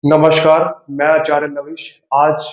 नमस्कार, मैं आचार्य नविश। आज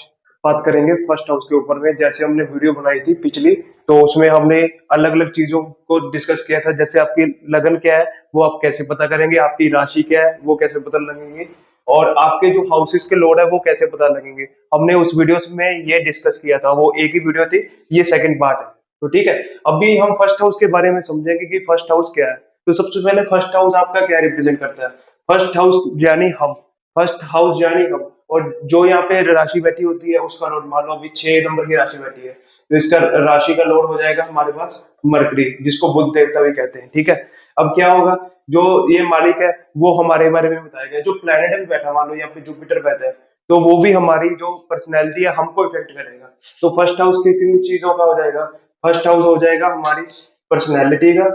बात करेंगे फर्स्ट हाउस के ऊपर में। जैसे हमने वीडियो बनाई थी पिछली, तो उसमें हमने अलग अलग चीजों को डिस्कस किया था। जैसे आपकी लगन क्या है वो आप कैसे पता करेंगे, आपकी राशि क्या है वो कैसे पता लगेंगे, और आपके जो हाउसेस के लोड है वो कैसे पता लगेंगे। हमने उस वीडियो में ये डिस्कस किया था, वो एक ही वीडियो थी, ये सेकंड पार्ट है। तो ठीक है, अभी हम फर्स्ट हाउस के बारे में समझेंगे कि फर्स्ट हाउस क्या है। तो सबसे पहले फर्स्ट हाउस आपका क्या रिप्रेजेंट करता है। फर्स्ट हाउस यानी हम, फर्स्ट हाउस यानी हम, और जो यहाँ पे राशि बैठी होती है उसका लोड, मान लो अभी 6 नंबर की राशि बैठी है, तो इसका राशि का लोड हो जाएगा हमारे पास मरकरी, जिसको बुध देवता भी कहते हैं। ठीक है, अब क्या होगा, जो ये मालिक है वो हमारे बारे में बताएगा। जो प्लेनेट भी बैठा, मान लो यहाँ पे जुपिटर बैठा है, तो वो भी हमारी जो पर्सनैलिटी है हमको इफेक्ट करेगा। तो फर्स्ट हाउस की तीन चीजों का हो जाएगा। फर्स्ट हाउस हो जाएगा हमारी पर्सनैलिटी का,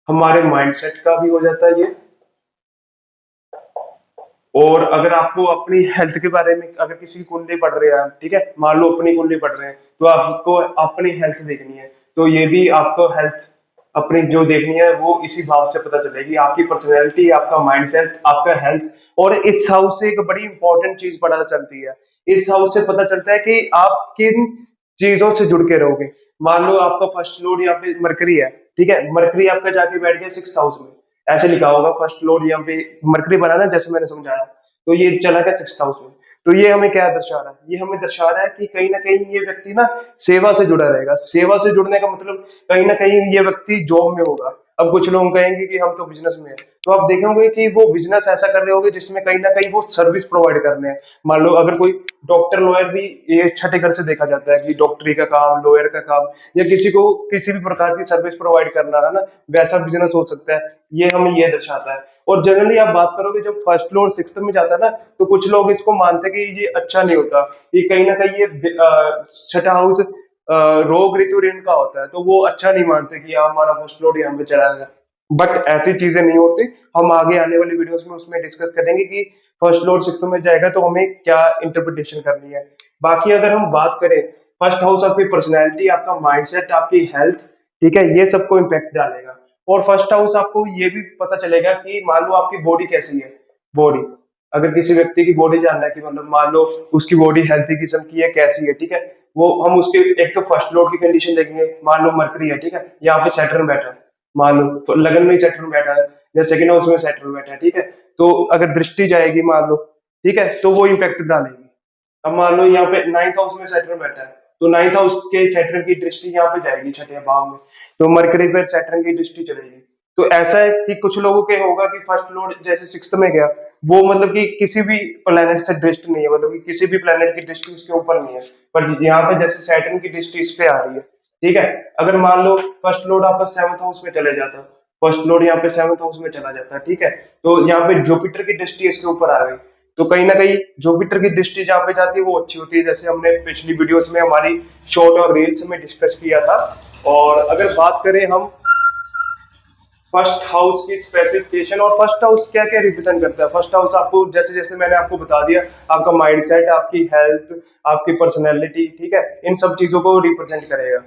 हमारे माइंडसेट का भी हो जाता है ये। और अगर आपको अपनी हेल्थ के बारे में, अगर किसी की कुंडली पढ़ रहे हैं आप, ठीक है, मान लो अपनी कुंडली पढ़ रहे हैं, तो आपको अपनी हेल्थ देखनी है, तो ये भी आपको हेल्थ अपनी जो देखनी है वो इसी भाव से पता चलेगी। आपकी पर्सनैलिटी, आपका माइंडसेट, आपका हेल्थ। और इस हाउस से एक बड़ी इंपॉर्टेंट चीज पता चलती है। इस हाउस से पता चलता है कि आप किन चीजों से जुड़ के रहोगे। मान लो आपका फर्स्ट लॉर्ड यहाँ पे मरकरी है, ठीक है, मरकरी आपका जाके बैठ गया 6th हाउस में, ऐसे लिखा होगा फर्स्ट लॉर्ड यहाँ पे मरकरी बना ना, जैसे मैंने समझाया, तो ये चला गया 6th हाउस में। तो ये हमें क्या दर्शा रहा है, ये हमें दर्शा रहा है कि कहीं ना कहीं ये व्यक्ति ना सेवा से जुड़ा रहेगा। सेवा से जुड़ने का मतलब कहीं ना कहीं ये व्यक्ति जॉब में होगा। अब कुछ लोग कहेंगे कि हम तो बिजनेस में है, तो आप देखेंगे कि वो बिजनेस ऐसा कर रहे होंगे जिसमें कहीं ना कहीं वो सर्विस प्रोवाइड कर रहे हैं। मान लो अगर कोई डॉक्टर लॉयर भी, ये छठे घर से देखा जाता है कि डॉक्टरी का काम, लॉयर का काम, या किसी को किसी भी प्रकार की सर्विस प्रोवाइड करना है ना, वैसा बिजनेस हो सकता है। ये हमें ये दर्शाता है। और जनरली आप बात करोगे, जब फर्स्ट फ्लोर 6th में जाता है ना, तो कुछ लोग इसको मानते हैं कि ये अच्छा नहीं होता, ये कहीं ना कहीं ये छठा हाउस रोग ऋतु ऋण का होता है, तो वो अच्छा नहीं मानते कि यार हमारा फर्स्ट फ्लोर यहाँ पे चला गया। बट ऐसी चीजें नहीं होती। हम आगे आने वाली वीडियोस में उसमें डिस्कस करेंगे कि फर्स्ट फ्लोर 6th में जाएगा तो हमें क्या इंटरप्रिटेशन करनी है। बाकी अगर हम बात करें, फर्स्ट हाउस आपकी पर्सनैलिटी, आपका माइंडसेट, आपकी हेल्थ, ठीक है, ये सबको इम्पैक्ट डालेगा। और फर्स्ट हाउस आपको ये भी पता चलेगा कि मान लो आपकी बॉडी कैसी है। बॉडी, अगर किसी व्यक्ति की बॉडी जानना है कि मतलब मान लो उसकी बॉडी हेल्थी किस्म की है, कैसी है, ठीक है, वो हम उसके एक तो फर्स्ट लॉर्ड की कंडीशन देखेंगे। मान लो मरकरी है, ठीक है, यहाँ पे सैटर्न बैठा है, मान लो तो लगन में ही सैटर्न बैठा है, या सेकंड हाउस में सैटर्न बैठा है, ठीक है, तो अगर दृष्टि जाएगी मान लो, ठीक है, तो वो इम्पैक्ट डालेगी। अब मान लो यहाँ पे 9th हाउस में सैटर्न बैठा है, तो 9th हाउस के सैटर्न की दृष्टि यहाँ पे जाएगी छठे भाव में, तो मरकरी पर सैटर्न की दृष्टि चलेगी। तो ऐसा है कि कुछ लोगों के होगा कि फर्स्ट लॉर्ड जैसे 6th में गया, वो मतलब कि किसी भी प्लेनेट से दृष्टि नहीं है, मतलब कि किसी भी प्लेनेट की दृष्टि उसके ऊपर नहीं है। पर यहाँ पे जैसे सैटर्न की दृष्टि इस पे आ रही है, ठीक है। अगर मान लो फर्स्ट लॉर्ड आपका 7th हाउस में चले जाता, फर्स्ट लॉर्ड यहाँ पे 7th हाउस में चला जाता, ठीक है, तो यहाँ पे जुपिटर की दृष्टि इसके ऊपर आ गई। तो कहीं ना कहीं जुपिटर की दृष्टि जहाँ पे जाती है वो अच्छी होती है, जैसे हमने पिछली वीडियोस में हमारी शॉर्ट और रील्स में डिस्कस किया था। और अगर बात करें हम फर्स्ट हाउस की स्पेसिफिकेशन, और फर्स्ट हाउस क्या क्या रिप्रेजेंट करता है। फर्स्ट हाउस आपको जैसे जैसे मैंने आपको बता दिया, आपका माइंडसेट, आपकी हेल्थ, आपकी पर्सनैलिटी, ठीक है, इन सब चीजों को रिप्रेजेंट करेगा।